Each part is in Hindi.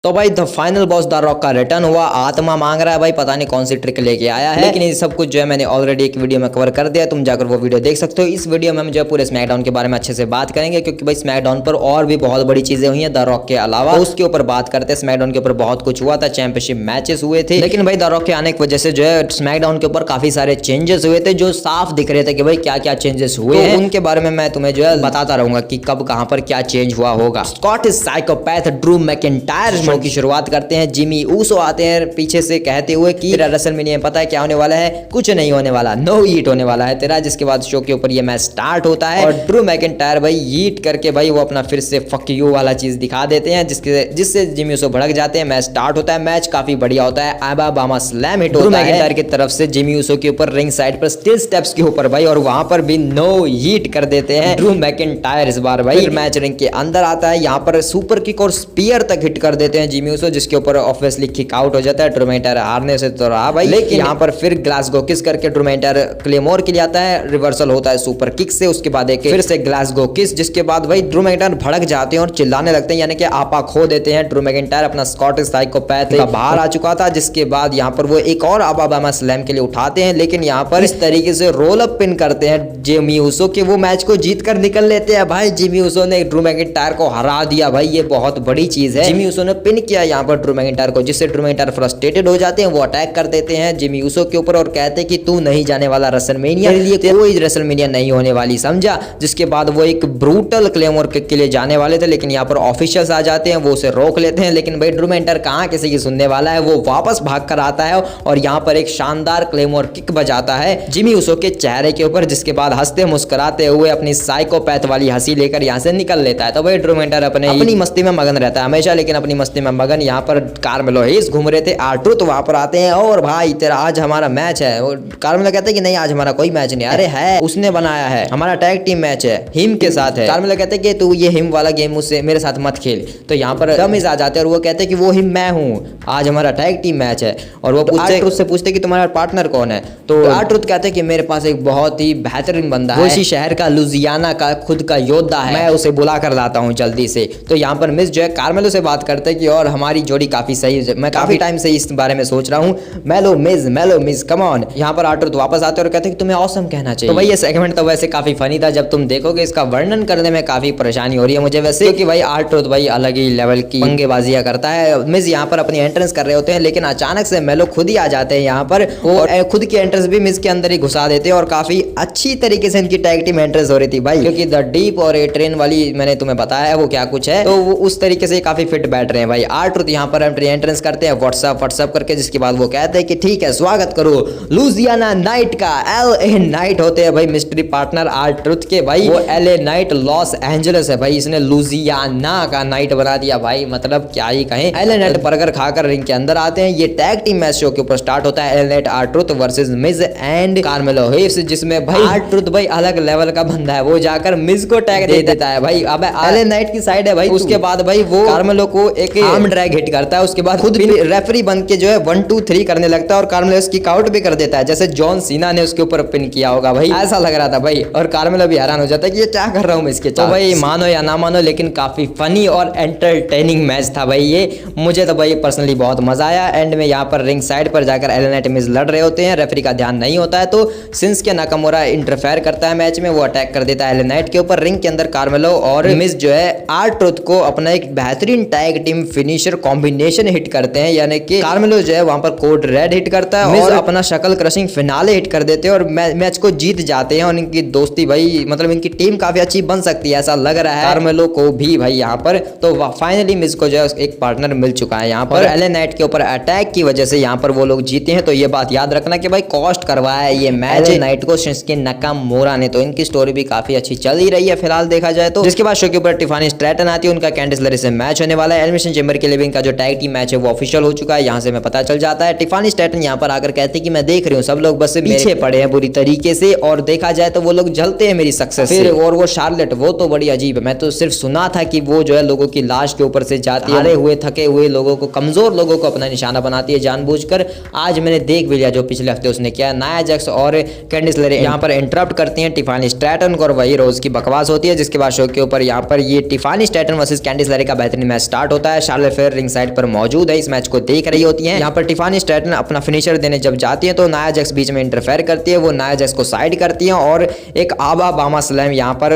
तो भाई the final boss the rock का रिटर्न हुआ। आत्मा मांग रहा है भाई, पता नहीं कौन सी ट्रिक लेके आया है, लेकिन ये सब कुछ जो है मैंने ऑलरेडी एक वीडियो में कवर कर दिया, तुम जाकर वो वीडियो देख सकते हो। इस वीडियो में हम जो है पूरे स्मैकडाउन के बारे में अच्छे से बात करेंगे, क्योंकि भाई स्मैकडाउन पर और भी बहुत बड़ी चीजें हुई हैं द रॉक के अलावा, तो उसके ऊपर बात करते हैं। स्मैकडाउन के ऊपर बहुत कुछ हुआ था, चैंपियनशिप मैचेस हुए थे, लेकिन भाई द रॉक के आने की वजह से जो है स्मैकडाउन के ऊपर काफी सारे चेंजेस हुए थे, जो साफ दिख रहे थे कि भाई क्या क्या चेंजेस हुए हैं। उनके बारे में मैं तुम्हें जो है बताता रहूंगा कि कब कहां पर क्या चेंज हुआ होगा। Scottish psychopath Drew McIntyre show की शुरुआत करते हैं। जिमी ऊसो आते हैं पीछे से कहते हुए कि तेरा रेसलमेनिया में पता है क्या होने वाला है, कुछ नहीं होने वाला, नो ईट होने वाला है तेरा। जिसके बाद शो के ऊपर ये मैच स्टार्ट होता है और ड्रू मैकिंटायर भाई ईट करके भाई वो अपना फिर से फक यू वाला चीज दिखा देते हैं, जिससे जिमी ऊसो भड़क जाते हैं। मैच स्टार्ट होता है, मैच काफी बढ़िया होता है, आबाबामा स्लैम हिट होता है ड्रू मैकिंटायर की तरफ से जिमी ऊसो के ऊपर रिंग साइड पर स्टील स्टेप्स के ऊपर भाई, और वहां पर भी नो ईट कर देते हैं ड्रू मैकिंटायर इस बार भाई। मैच रिंग के अंदर आता है, यहाँ पर सुपर किक और स्पीयर तक हिट कर देते हैं जिमी ऊसो, जिसके ऊपर ऑब्वियसली किक आउट हो जाता है। ड्रू मैकिंटायर हारने से तो रहा भाई, लेकिन यहाँ पर फिर ग्लासगो किस करके ड्रू मैकिंटायर क्लेमोर के लिए आता है, रिवर्सल होता है सुपर किक से, उसके बाद एक फिर से ग्लासगो किस, जिसके बाद भाई ड्रू मैकिंटायर भड़क जाते हैं और चिल्लाने लगते हैं, यानी कि आपा खो देते हैं। ड्रू मैकिंटायर अपना स्कॉटिश साइकोपैथ का बाहर आ चुका था, जिसके बाद यहाँ पर वो एक और आबाबामा स्लैम के लिए उठाते हैं, लेकिन यहाँ पर इस तरीके से रोल अप पिन करते हैं जिमी ऊसो के वो मैच को जीत कर निकल लेते हैं। भाई जिमी ऊसो ने ड्रू मैकिंटायर को हरा दिया भाई, ये बहुत बड़ी चीज है। जिमी ऊसो ने पिन किया यहाँ पर ड्रू मैकिंटायर को, जिससे ड्रू मैकिंटायर फ्रस्ट्रेटेड हो जाते हैं, वो अटैक कर देते हैं जिमी ऊसो के ऊपर और कहते हैं कि तू नहीं जाने वाला रेसलमेनिया, तेरे लिए कोई रेसलमेनिया नहीं होने वाली, समझा। जिसके बाद वो एक ब्रूटल क्लेमोर किक के लिए जाने वाले थे, लेकिन यहाँ पर ऑफिशियल्स आ जाते हैं, वो उसे रोक लेते हैं, लेकिन भाई ड्रू मैकिंटायर कहाँ किसी की सुनने वाला है, वो वापस भाग कर आता है और यहाँ पर एक शानदार क्लेमोर किक बजाता है जिमी ऊसो के चेहरे के ऊपर, जिसके बाद हंसते मुस्कुराते हुए अपनी साइकोपैथ वाली हंसी लेकर यहाँ से निकल लेता है। तो भाई ड्रू मैकिंटायर अपनी मस्ती में मगन रहता है हमेशा, लेकिन अपनी मस्ती में मगन यहाँ पर कार्मेलो हेस घूम रहे थे, R-Truth वहां पर आते हैं और भाई तेरा आज हमारा मैच है। कार्मेलो कहते हैं कि नहीं आज हमारा कोई मैच नहीं, अरे है उसने बनाया है, हमारा टैग टीम मैच है, हिम के साथ है। कार्मेलो कहते हैं कि तू ये हिम वाला गेम मुझसे मेरे साथ मत खेल। तो यहाँ पर डमिस आ जाते हैं और वो कहते हैं कि वो हिम मैं हूँ, आज हमारा टैग टीम मैच है। और वो R-Truth से पूछते कि तुम्हारा पार्टनर कौन है, तो R-Truth कहते हैं कि मेरे पास एक बहुत ही बेहतरीन बंदा है, इसी शहर का लुजियाना का खुद का योद्धा है, मैं उसे बुला कर लाता हूँ जल्दी से। तो यहाँ पर मिस जो है कार्मेलो से बात करते हैं कि और हमारी जोड़ी काफी सही है, मैं काफी टाइम से इस बारे में सोच रहा हूँ, मेलो मिस कम ऑन। यहाँ पर R-Truth वापस आते हैं और कहते हैं कि तुम्हें ऑसम कहना चाहिए। तो भाई ये सेगमेंट तो वैसे काफी फनी था, जब तुम देखोगे इसका वर्णन करने में काफी परेशानी हो रही है मुझे वैसे, क्योंकि भाई R-Truth भाई अलग ही लेवल की पंगेबाजियां करता है। मिस यहाँ पर अपनी एंट्रेंस कर रहे होते हैं, लेकिन अचानक से मेलो खुद ही आ जाते हैं यहाँ पर, और खुद की एंट्रेंस भी मिस के अंदर ही घुसा देते हैं, और काफी अच्छी तरीके से इनकी टैग टीम एंट्रेंस हो रही थी भाई, क्योंकि द डीप और ए ट्रेन वाली मैंने तुम्हें बताया है वो क्या कुछ है, तो वो उस तरीके से काफी फिट बैठ रहे हैं भाई। R-Truth यहाँ पर एंट्रेंस करते हैं व्हाट्सएप करके, जिसके बाद वो कहते हैं कि ठीक है स्वागत करो लुजियाना नाइट का। LA नाइट होते हैं भाई मिस्ट्री पार्टनर R-Truth के भाई, वो LA नाइट लॉस एंजलिस है भाई, इसने लुजियाना का नाइट बना दिया भाई, मतलब क्या ही कहें। LA नाइट बर्गर खाकर रिंग के अंदर आते हैं। ये टैग टीम मैच शो के ऊपर स्टार्ट होता है, LA night R-Truth versus Miz and Carmelo Hayes, जिसमें भाई R-Truth भाई अलग लेवल का बंदा है, वो जाकर मिज को टैग दे देता है भाई। अब LA नाइट की साइड है भाई, उसके बाद भाई वो कार्मेलो को एक आर्म ड्रैग हिट करता है, उसके बाद खुद रेफरी बन के जो है 1 2 3 करने लगता है और कार्मेलो उसकी काउट भी कर देता है, जैसे जॉन सीना ने उसके ऊपर पिन किया होगा भाई, ऐसा लग रहा था भाई। और कार्मेलो भी हैरान हो जाता है कि ये क्या कर रहा हूं मैं इसके। तो भाई मानो या ना मानो, लेकिन काफी फनी और एंटरटेनिंग मैच था भाई ये, मुझे तो भाई पर्सनली बहुत मजा आया। एंड में यहाँ पर रिंग साइड पर जाकर LA नाइट मिज लड़ रहे होते हैं, रेफरी का ध्यान नहीं होता है, तो शिंसुके नाकामुरा इंटरफेयर करता है मैच में, वो अटैक कर देता है LA नाइट के ऊपर। रिंग के अंदर कार्मेलो और मिज जो है R-Truth को अपना एक बेहतरीन tag team finisher combination hit करते हैं, यानी कि कार्मेलो जो है वहां पर कोड रेड हिट करता है, मिज अपना शक्ल क्रशिंग फिनाले हिट कर देते हैं और मैच को जीत जाते हैं। और इनकी दोस्ती भाई मतलब इनकी टीम काफी अच्छी बन सकती है ऐसा लग रहा है कार्मेलो को भी भाई यहाँ पर। तो फाइनली मिज को जो है एक पार्टनर मिल चुका है यहाँ पर। LA नाइट के ऊपर अटैक की वजह से यहाँ पर वो लोग जीते हैं, तो ये बात याद रखना कि भाई कॉस्ट करवाया है ये मैच LA नाइट को शिंसुके नाकामुरा ने। तो इनकी स्टोरी भी काफी अच्छी चल ही रही है फिलहाल देखा जाए तो। जिसके बाद शो के ऊपर टिफानी स्ट्रैटन आती है, उनका कैंडिस लेरे से मैच होने वाला है। एलिमिनेशन चेंबर के लिए भी इनका जो टैग टीम मैच है वो ऑफिशियल हो चुका है, यहाँ से मैं पता चल जाता है। टिफानी स्ट्रैटन यहाँ पर आकर कहते हैं कि मैं देख रही हूँ सब लोग बस पीछे पड़े हैं बुरी तरीके से, और देखा जाए तो वो लोग जलते हैं मेरी सक्सेस से। और वो शार्लेट वो तो बड़ी अजीब है, मैं तो सिर्फ सुना था कि वो जो है लोगों की लाश के ऊपर से जाती है, हारे हुए थके हुए लोगों को, कमजोर लोगों को अपना निशाना बनाती है जानबूझकर। आज मैंने देख भी लिया जो पिछले हफ्ते उसने किया। नाया जैक्स और कैंडिस लेरे यहाँ पर इंटरप्ट करती हैं टिफानी स्ट्रैटन को, और वही रोज की बकवास होती है। जिसके बाद शो के ऊपर यहाँ पर ये टिफानी स्ट्रैटन वर्सेस कैंडिस लेरे का बेहतरीन मैच स्टार्ट होता है। शार्लेट फेयर रिंग साइड पर मौजूद है, इस मैच को देख रही होती है। यहाँ पर टिफानी स्ट्रैटन अपना फिनिशर देने जब जाती है तो नाया जैक्स बीच में इंटरफेयर करती है, वो नाया जैक्स को साइड करती है और एक आबा बामा स्लैम यहाँ पर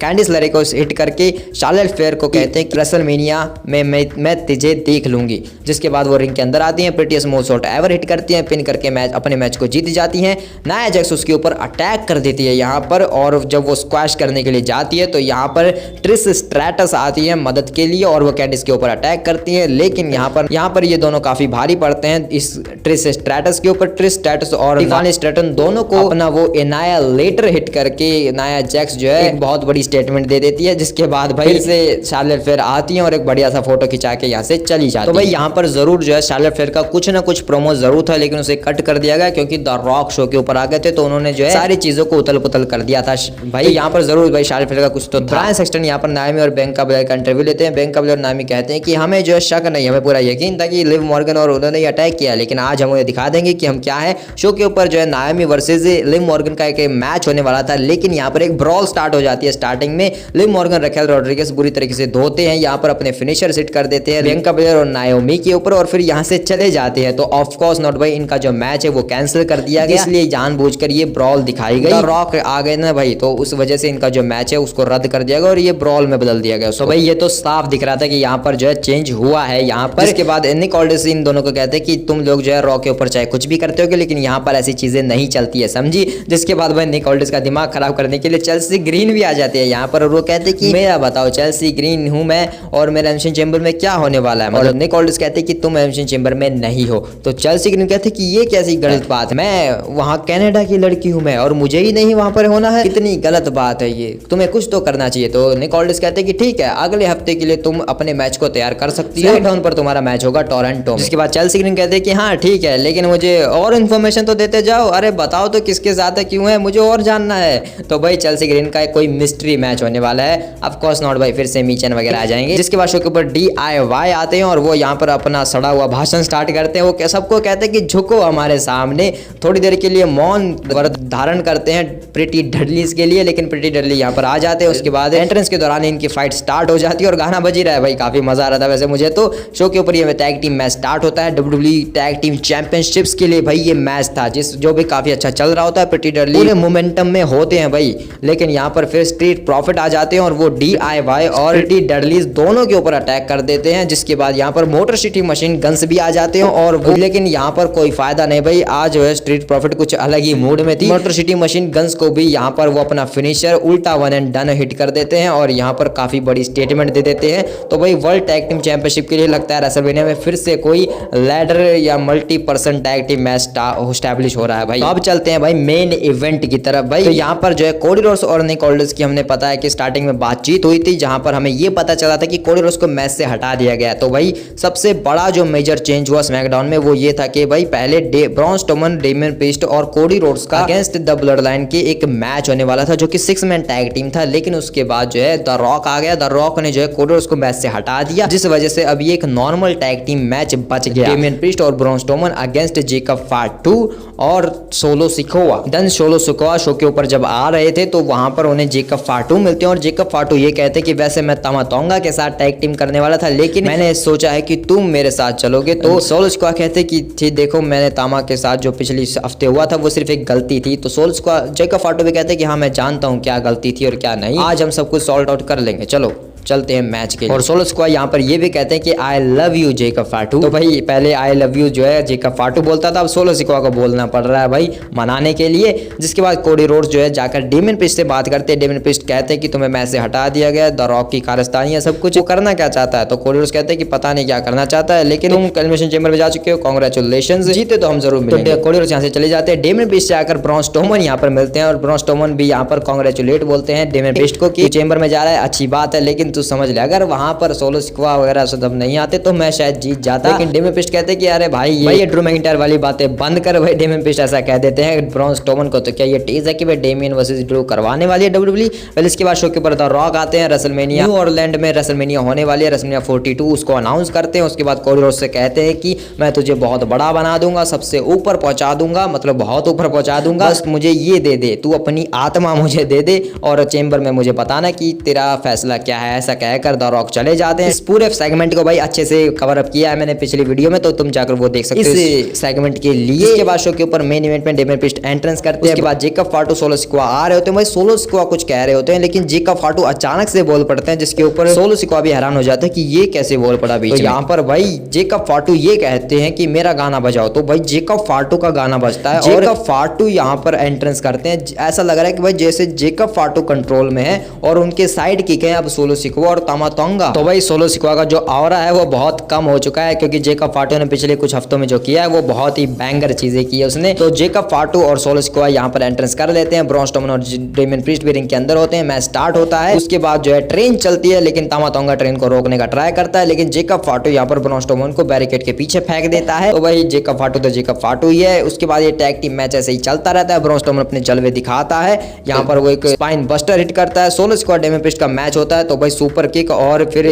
कैंडिस लेरे को हिट करके शार्लेट फेयर को कहते हैं कि रेसलमेनिया में मैं तुझे देख लूंगी। जिसके बाद वो रिंग के अंदर आती हैं, prettiest move shot ever hit करती हैं, पिन करके अपने मैच को जीत जाती हैं। नाया जैक्स उसके ऊपर अटैक कर देती है यहाँ पर, और जब वो स्क्वैश करने के लिए जाती है तो यहाँ पर ट्रिस स्ट्रैटस आती है मदद के लिए और वो कैंडिस के ऊपर अटैक करती है। लेकिन यहाँ पर ये दोनों काफी भारी पड़ते हैं इस ट्रिस स्ट्रैटस के ऊपर। ट्रिस स्ट्रैटस और टिफानी स्ट्रैटन दोनों को अपना वो एनाइलेटर हिट करके नाया जैक्स जो है एक बहुत बड़ी स्टेटमेंट दे देती है। जिसके बाद भाई से शार्लेट फेयर आती है और एक बढ़िया सा फोटो खिंचा के यहाँ से चली जाती है। तो भाई यहाँ पर जरूर जो है शार्लेट फेयर का कुछ ना कुछ प्रोमो जरूर था, लेकिन उसे कट कर दिया गया क्योंकि द रॉक शो के ऊपर आ गए थे तो उन्होंने जो है सारी चीजों को उतल पुतल कर दिया था भाई। तो यहाँ पर जरूर भाई शार्लेट फेयर का कुछ तो था। ब्रायन सेक्सटन यहाँ पर नाओमी और बियांका बेलर का इंटरव्यू लेते हैं। बियांका बेलर और नाओमी कहते हैं कि हमें जो है शक नहीं, हमें पूरा यकीन था कि लिव मॉर्गन और उन्होंने अटैक किया, लेकिन आज हम उन्हें दिखा देंगे कि हम क्या है। शो के ऊपर जो है नाओमी वर्सेस लिव मॉर्गन का एक मैच होने वाला था, लेकिन यहाँ पर एक ब्रॉल स्टार्ट हो जाती है। स्टार्टिंग में लिव मॉर्गन रखेल रॉड्रिगेज बुरी तरीके से धोते हैं, यहाँ पर अपने फिनिशर हिट कर देते हैं बियांका बेलर और नाओमी के ऊपर और फिर यहाँ से चले जाते हैं। तो ऑफ कोर्स नॉट भाई, इनका जो मैच है वो कैंसिल कर दिया गया, इसलिए जानबूझकर ये ब्रॉल दिखाई गई। रॉक आ गए ना भाई, तो उस वजह से इनका जो मैच है उसको रद्द कर दिया गया और ये ब्रॉल में बदल दिया गया। तो भाई ये तो साफ दिख रहा था कि यहाँ पर जो है चेंज हुआ है यहाँ पर। इसके बाद निक ऑल्डर्स इन दोनों को कहते हैं कि तुम लोग जो है रॉ के ऊपर चाहे कुछ भी करते हो, लेकिन यहाँ पर ऐसी चीजें नहीं चलती है, समझी। जिसके बाद भाई निक ऑल्डर्स का दिमाग खराब करने के लिए चेल्सी ग्रीन भी आ जाती है यहाँ पर और वो कहते हैं कि मेरा बताओ, चेल्सी ग्रीन हूँ मैं और मेरा एलिमिनेशन चेंबर में क्या होने वाला है। और निक ऑल्डर्स कहते हैं कि तुम एलिमिनेशन चेंबर में नहीं हो। तो चेल्सी ग्रीन कहते हैं कि ये कैसी गलत बात है, मैं वहाँ कनाडा की लड़की हूँ मैं और मुझे ही नहीं वहाँ पर होना है, कितनी गलत बात है ये, तुम्हें कुछ तो करना चाहिए। तो निक ऑल्डर्स कहते हैं कि ठीक है, अगले हफ्ते के लिए तुम अपने मैच को तैयार कर सकती हो, स्मैकडाउन पर तुम्हारा मैच होगा टोरंटो में। जिसके बाद चेल्सी ग्रीन कहते हैं कि हाँ ठीक है, लेकिन मुझे और इन्फॉर्मेशन तो देते जाओ, अरे बताओ तो किसके साथ है, क्यों है, मुझे और जानना है। तो भाई चेल्सी ग्रीन का कोई मिस्ट्री मैच होने वाला है, ऑफ कोर्स नॉट भाई, फिर से मीचन वगैरह आ जाएंगे। जिसके बाद शो के ऊपर DIY आते हैं और वो यहाँ पर अपना सड़ा हुआ भाषण स्टार्ट करते हैं। वो सबको कहते हैं कि झुको हमारे सामने, थोड़ी देर के लिए मौन व्रत धारण करते हैं प्रीटी डडलीज के लिए, लेकिन प्रीटी डडली यहाँ पर आ जाते हैं। उसके बाद एंट्रेंस के दौरान इनकी फाइट स्टार्ट हो जाती है और गाना बज ही रहा है भाई, काफी मजा आ रहा था वैसे मुझे तो। शो के ऊपर ये टैग टीम मैच स्टार्ट होता है WWE टैग टीम चैंपियनशिप्स के लिए भाई ये मैच था, जो भी काफी अच्छा चल रहा होता है। प्रीटी डडली पूरे मोमेंटम में होते हैं भाई, लेकिन यहाँ पर फिर स्ट्रीट प्रॉफिट आ जाते हैं और वो DIY और प्रीटी डडलीज दोनों के ऊपर अटैक कर देते हैं। जिसके बाद यहाँ पर मोटर सिटी मशीन गन्स भी आ जाते हैं और लेकिन यहाँ पर कोई फायदा नहीं भाई, आज जो है स्ट्रीट प्रॉफिट कुछ अलग ही मूड में थी। मोटर सिटी मशीन गन्स को भी यहाँ पर वो अपना फिनिशर उल्टा वन एंड डन हिट कर देते हैं और यहाँ पर काफी बड़ी स्टेटमेंट दे देते हैं। तो भाई वर्ल्ड टैग टीम चैंपियनशिप के लिए लगता है रेसलमेनिया में फिर से कोई लैडर या multi person tag team match establish हो रहा है भाई। तो अब चलते हैं भाई मेन इवेंट की तरफ भाई। तो यहाँ पर जो है कोडी रोड्स और निक ऑल्डर्स की हमने पता है कि स्टार्टिंग में बातचीत हुई थी, जहां पर हमें ये पता चला था कि कोडी रोड्स को मैच से हटा दिया गया। तो भाई सबसे बड़ा जो मेजर चेंज हुआ स्मैकडाउन में वो ये था कि भाई पहले ब्रॉन स्ट्रोमन, डेमियन प्रीस्ट और कोडी रोड्स का अगेंस्ट द ब्लड लाइन के एक मैच होने वाला था जो कि 6 मैन टैग टीम था, लेकिन उसके बाद जो है द रॉक आ गया। द रॉक ने जो है कोडी रोड्स को मैच से हटा दिया, जिस वजह से अभी एक नॉर्मल टैग टीम मैच बच गया। डेमियन प्रीस्ट और Braun Strowman against Jacob Fatu और Solo Sikoa. Then Solo Sikoa show के ऊपर जब आ रहे थे तो वहां पर उन्हें जेकब फाटू मिलते हैं और जेकब फाटू ये कहते हैं कि वैसे मैं तमा तोंगा के साथ टैग टीम करने वाला था, लेकिन मैंने सोचा है कि तुम मेरे साथ चलोगे। तो सोलो सिकोआ कहते हैं कि देखो मैंने तामा के साथ जो पिछले हफ्ते हुआ था वो सिर्फ एक गलती थी। तो सोलो सिकोआ जेकब फाटू भी कहते हैं कि हाँ मैं जानता हूँ क्या गलती थी और क्या नहीं, आज हम सब कुछ सॉल्ट आउट कर लेंगे, चलो चलते हैं मैच के लिए। और सोलो सिकोआ यहाँ पर ये भी कहते हैं कि आई लव यू जेकब फाटू। तो भाई पहले आई लव यू जो है जेकब फाटू बोलता था, अब सोलो सिकोआ को बोलना पड़ रहा है भाई मनाने के लिए। जिसके बाद कोडी रोड्स जो है जाकर डेमियन प्रीस्ट से बात करते हैं। डेमियन प्रीस्ट कहते हैं कि तुम्हें मैच से हटा दिया गया, द रॉक की कारस्तानी है सब कुछ, वो करना क्या चाहता है। तो कोडी रोड्स कहते हैं कि पता नहीं क्या करना चाहता है, लेकिन तुम एलिमिनेशन चेंबर में जा चुके हो, कांग्रेचुलेशंस, जीते तो हम जरूर मिलेंगे। तो कोडी रोड्स यहाँ से चले जाते हैं। डेमियन प्रीस्ट से आकर ब्रॉन स्ट्रोमन यहाँ पर मिलते हैं और ब्रॉन स्ट्रोमन भी यहाँ पर कांग्रेचुलेट बोलते हैं डेमियन प्रीस्ट को कि चेंबर में जा रहा है, अच्छी बात है, लेकिन तू समझ ले अगर वहां पर सोलो सिकोआ वगैरह सब नहीं आते तो मैं शायद जीत जाता। लेकिन डेमियन प्रीस्ट कहते हैं कि अरे भाई ये ड्रू मैकिंटायर वाली बातें बंद कर भाई। डेमियन प्रीस्ट ऐसा कह देते हैं ब्रॉन स्ट्रोमन को, तो क्या ये टीज है कि भाई डेमियन वर्सेस ड्रू करवाने वाली है WWE। पहले इसके बाद शो के ऊपर द रॉक आते हैं, रेसलमेनिया न्यू ऑरलैंड में रेसलमेनिया होने वाली है, रेसलमेनिया 42 उसको अनाउंस करते हैं। उसके बाद कोडी रोड्स से कहते हैं कि मैं तुझे बहुत बड़ा बना दूंगा, सबसे ऊपर पहुंचा दूंगा, मतलब बहुत ऊपर पहुंचा दूंगा, बस मुझे ये दे दे, तू अपनी आत्मा मुझे दे दे और चेंबर में मुझे बताना कि तेरा फैसला क्या है। ऐसा कहकर द रॉक चले जाते हैं। इस पूरे सेगमेंट को भाई अच्छे से कवर अप किया है मैंने पिछली वीडियो में, तो तुम जाकर वो देख सकते हो इस सेगमेंट के लिए। इसके बाद शो के ऊपर मेन इवेंट में डेमियन प्रीस्ट एंट्रेंस करते हैं। उसके बाद जेकब फाटू सोलो सिक्वा आ रहे होते हैं। भाई सोलो सिक्वा कुछ कह रहे होते हैं, लेकिन जेकब फाटू अचानक से बोल पड़ते हैं, जिसके ऊपर सोलो सिक्वा भी हैरान हो जाता है कि ये कैसे बोल पड़ा बीच में। यहाँ पर भाई जेकब फाटू ये कहते हैं कि मेरा गाना बजाओ, तो भाई जेकब फाटू का गाना बजता है। जेकब फाटू यहाँ पर एंट्रेंस करते हैं। ऐसा लग रहा है कि भाई जैसे जेकब फाटू कंट्रोल में है और उनके साइड किक है अब सोलो सिक्वा और तामा तोंगा। तो भाई सोलो सिक्वा का जो ऑरा है वो बहुत कम हो चुका है, क्योंकि जेकब फाटू ने पिछले कुछ हफ्तों में जो किया है वो बहुत ही बैंगर चीजें की है उसने। तो जेकब फाटू और सोलो सिक्वा यहाँ पर एंट्रेंस कर लेते हैं। ब्रॉन स्ट्रोमन और डेमियन प्रीस्ट भी रिंग के अंदर होते हैं। मैच स्टार्ट होता है। उसके बाद जो है ट्रेन चलती है, लेकिन तामा तोंगा ट्रेन को रोकने का ट्राई करता है, लेकिन जेकब फाटू यहाँ पर ब्रॉन स्ट्रोमन को बैरिकेड के पीछे फेंक देता है। तो भाई जेकब फाटू तो जेकब फाटू ही है। उसके बाद ये टैग टीम मैच ऐसे ही चलता रहता है। ब्रॉन स्ट्रोमन अपने जलवे दिखाता है। यहाँ पर वो एक स्पाइन बस्टर हिट करता है। सोलो सिक्वा डेमियन प्रीस्ट का मैच होता है। तो भाई सुपर किक और फिर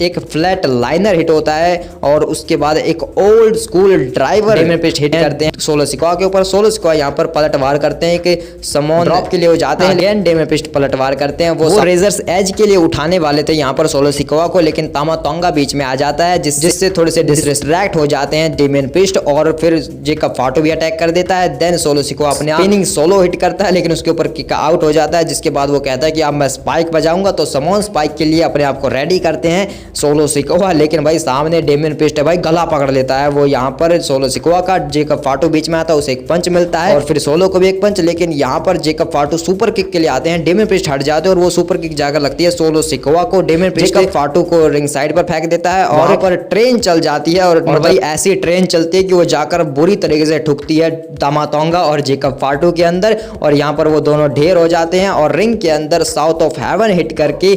एक फ्लैट लाइनर हिट होता है, और उसके बाद एक old school driver Damien priest hit करते हैं सोलो सिक्वा के ऊपर। सोलो सिक्वा यहाँ पर पलटवार करते हैं, एक समोन ड्रॉप के लिए हो जाते हैं, लेकिन डेमियन प्रीस्ट पलटवार करते हैं। वो रेजर्स एज के लिए उठाने वाले थे यहाँ पर सोलो सिक्वा को, लेकिन तामा तोंगा बीच में आ जाता है, जिससे थोड़े से डिसरेस्पेक्ट हो जाते हैं डेमियन प्रीस्ट, और फिर जेकब फाटू भी अटैक कर देता है। देन सोलो सिक्वा अपने स्पिनिंग सोलो हिट करता है, लेकिन उसके ऊपर किक आउट हो जाता है, जिसके बाद वो कहता है कि अब मैं स्पाइक बजाऊंगा। तो समोन स्पाइक के लिए अपने आप को रेडी करते हैं सोलो सिक्वा, लेकिन भाई सामने डेमियन प्रीस्ट है भाई गला पकड़ लेता है वो यहाँ पर सोलो सिक्वा का। जेकब फाटू बीच में आता है, उसे एक पंच मिलता है, और फिर सोलो को भी एक पंच, लेकिन यहाँ पर जेकब फाटू सुपर किक के लिए आते हैं। डेमियन प्रीस्ट हट जाते हैं और वो सुपर किक जाकर लगती है सोलो सिक्वा को। डेमियन प्रीस्ट जेकब फाटू को रिंग साइड पर फेंक देता है, और वहाँ पर ट्रेन चल जाती है, और भाई ऐसी ट्रेन चलती है कि वो जाकर बुरी तरीके से ठुकती है तामा तोंगा और जेकब फाटू के अंदर, और यहाँ पर वो दोनों ढेर हो जाते हैं, और रिंग के अंदर साउथ ऑफ हेवन हिट करके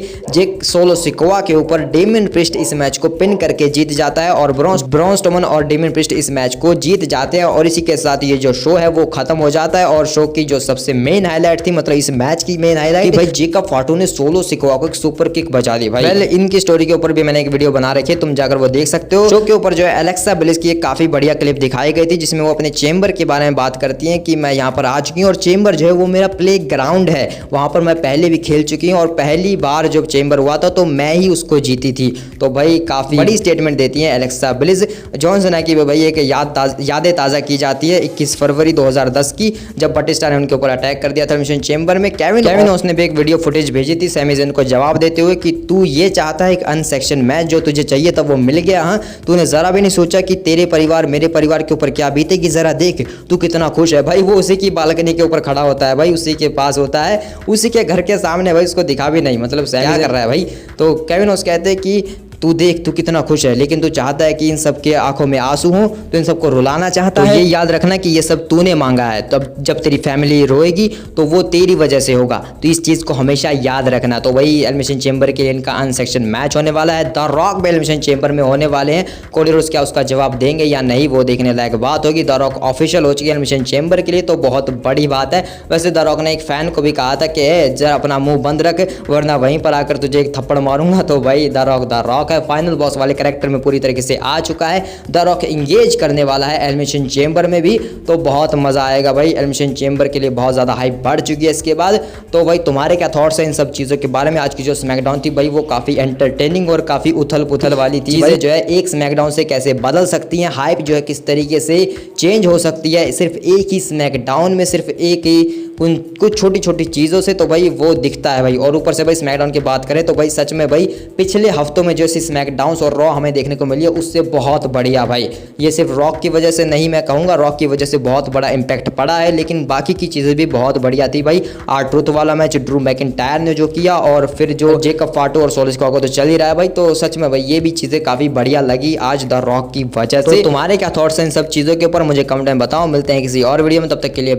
सोलो सिक्वा के ऊपर डेमियन प्रीस्ट इस मैच को पिन करके जीत जाता है, और ब्रॉन स्ट्रोमन और डेमियन प्रीस्ट इस मैच को जीत जाते हैं। और इसी के साथ ये जो शो है वो खत्म हो जाता है। और शो की जो सबसे मेन हाईलाइट थी, मतलब इस मैच की मेन हाईलाइट, भाई जेकब फाटू ने सोलो सिक्वा को एक सुपर किक बचा दी। भाई पहले इनकी स्टोरी के ऊपर भी मैंने एक वीडियो बना रखी है, तुम जाकर वो देख सकते हो। शो के ऊपर जो है एलेक्सा ब्लिस की एक काफी बढ़िया क्लिप दिखाई गई थी, जिसमें वो अपने चेंबर के बारे में बात करती है कि मैं यहाँ पर आ चुकी हूँ, और चेंबर जो है वो मेरा प्ले ग्राउंड है, वहां पर मैं पहले भी खेल चुकी हूँ, और पहली बार जब चेंबर हुआ था तो मैं ही उसको जीती थी। तो भाई काफी बड़ी स्टेटमेंट देती है एलेक्सा ब्लिस। जॉन सीना की भाई एक यादें ताज़ा की जाती है 21 फरवरी 2010 की, जब बटिस्टा ने उनके ऊपर अटैक कर दिया था एलिमिनेशन चेंबर में। केविन ओस ने भी एक वीडियो फुटेज भेजी थी सैमी ज़ैन को जवाब देते हुए कि तू ये चाहता है एक अनसेक्शन मैच, जो तुझे चाहिए था वो मिल गया। हाँ, तूने जरा भी नहीं सोचा कि तेरे परिवार मेरे परिवार के ऊपर क्या बीतेगी, जरा देख तू कितना खुश है। भाई वो उसी की बालकनी के ऊपर खड़ा होता है, भाई उसी के पास होता है, उसी के घर के सामने, भाई उसको दिखा भी नहीं, मतलब क्या कर रहा है भाई। तो केविन ओस कहते हैं कि तू देख तू कितना खुश है, लेकिन तू चाहता है कि इन सब के आंखों में आंसू हो, तो इन सबको रुलाना चाहता है। ये याद रखना कि ये सब तूने मांगा है, तब जब तेरी फैमिली रोएगी तो वो तेरी वजह से होगा, तो इस चीज़ को हमेशा याद रखना। तो वही एलिमिनेशन चेंबर के लिए इनका अनसेक्शन मैच होने वाला है। द रॉक भी एलिमिनेशन चेंबर में होने वाले हैं। कोडी रोड्स क्या उसका जवाब देंगे या नहीं, वो देखने लायक बात होगी। द रॉक ऑफिशियल हो चुकी है एलिमिनेशन चेंबर के लिए, तो बहुत बड़ी बात है। वैसे द रॉक ने एक फैन को भी कहा था कि जरा अपना मुंह बंद रख, वरना वहीं पर आकर तुझे एक थप्पड़ मारूंगा। तो भाई द रॉक है, फाइनल बॉस वाले कैरेक्टर में पूरी तरीके से आ चुका है। द रॉक इंगेज करने वाला है एलिमिनेशन चेंबर में भी, तो बहुत मजा आएगा भाई। एलिमिनेशन चेंबर के लिए बहुत ज्यादा हाइप बढ़ चुकी है इसके बाद। तो भाई तुम्हारे क्या थॉट्स हैं इन सब चीजों के बारे में। आज की जो स्मैकडाउन थी भाई वो काफी एंटरटेनिंग और काफी उथल पुथल वाली थी। चीजें जो है एक स्मैकडाउन से कैसे बदल सकती हैं, हाइप जो है किस तरीके से चेंज हो सकती है सिर्फ एक ही स्मैकडाउन में, सिर्फ एक ही कुछ छोटी छोटी चीज़ों से, तो भाई वो दिखता है भाई। और ऊपर से भाई स्मैकडाउन की बात करें तो भाई सच में भाई पिछले हफ्तों में जो स्मैकडाउन और रॉ हमें देखने को मिली है उससे बहुत बढ़िया भाई। ये सिर्फ रॉक की वजह से नहीं, मैं कहूँगा रॉक की वजह से बहुत बड़ा इम्पैक्ट पड़ा है, लेकिन बाकी की चीज़ें भी बहुत बढ़िया थी भाई। R-Truth वाला मैच ड्रू मैकिंटायर ने जो किया, और फिर जो जेकब फाटू और सोलो सिक्वा को तो चल ही रहा है भाई। तो सच में भाई ये भी चीज़ें काफ़ी बढ़िया लगी आज द रॉक की वजह से। तुम्हारे क्या थॉट्स हैं इन सब चीज़ों के ऊपर मुझे कमेंट में बताओ। मिलते हैं किसी और वीडियो में, तब तक के लिए